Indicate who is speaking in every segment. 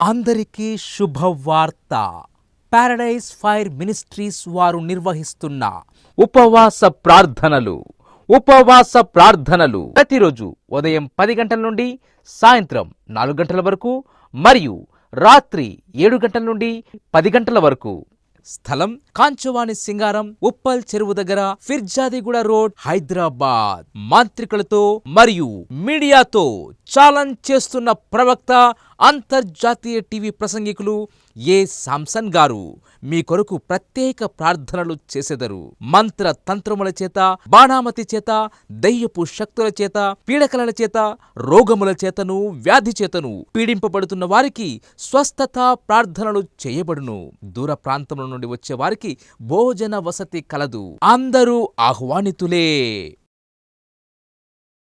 Speaker 1: అందరికీ శుభవార్త. Paradise fire ministries వారు నిర్వహిస్తున్న ఉపవాస ప్రార్థనలు ప్రతిరోజు ఉదయం 10 గంటల నుండి సాయంత్రం 4 గంటల వరకు మరియు రాత్రి 7 గంటల నుండి 10 గంటల వరకు. స్థలం కాంచవాణి సింగారం, ఉప్పల్ చెరువు దగ్గర, ఫిర్జాదిగూడ రోడ్, హైదరాబాద్. మాంత్రికులతో మరియు మీడియాతో ఛాలెంజ్ చేస్తున్న ప్రవక్త, అంతర్జాతీయ టీవీ ప్రసంగికులు ఏ సాంసన్ గారు మీ కొరకు ప్రత్యేక ప్రార్థనలు చేసెదరు. మంత్ర తంత్రముల చేత, బాణామతి చేత, దయ్యపు శక్తుల చేత, పీడకలల చేత, రోగముల చేతను, వ్యాధి చేతను పీడింపబడుతున్న వారికి స్వస్థత ప్రార్థనలు చేయబడును. దూర ప్రాంతముల నుండి వచ్చే వారికి భోజన వసతి కలదు. అందరూ ఆహ్వానితులే.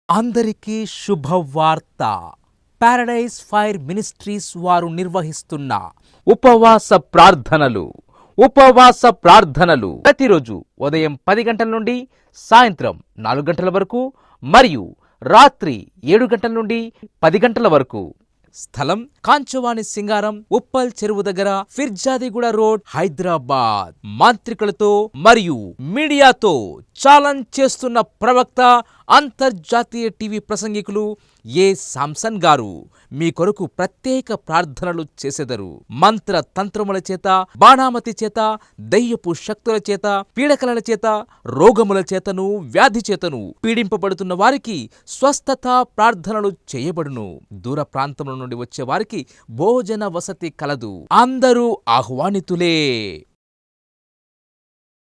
Speaker 1: అందరికీ శుభవార్త. పారడైజ్ ఫైర్ మినిస్ట్రీస్ వారు నిర్వహిస్తున్న ఉపవాస ప్రార్థనలు ప్రతిరోజు ఉదయం 10 గంటల నుండి సాయంత్రం 4 గంటల వరకు మరియు రాత్రి 7 గంటల నుండి 10 గంటల వరకు. స్థలం కాంచవాణి సింగారం, ఉప్పల్ చెరువు దగ్గర, ఫిర్జాదిగూడ రోడ్, హైదరాబాద్. మాంత్రికులతో మరియు మీడియాతో ఛాలెంజ్ చేస్తున్న ప్రవక్త, అంతర్జాతీయ టీవీ ప్రసంగికులు ఏ సాంసన్ గారు మీ కొరకు ప్రత్యేక ప్రార్థనలు చేసెదరు. మంత్ర తంత్రముల చేత, బాణామతి చేత, దయ్యపు శక్తుల చేత, పీడకలల చేత, రోగముల చేతను, వ్యాధి చేతను పీడింపబడుతున్న వారికి స్వస్థత ప్రార్థనలు చేయబడును. దూర ప్రాంతముల నుండి వచ్చే వారికి భోజన వసతి కలదు. అందరూ ఆహ్వానితులే.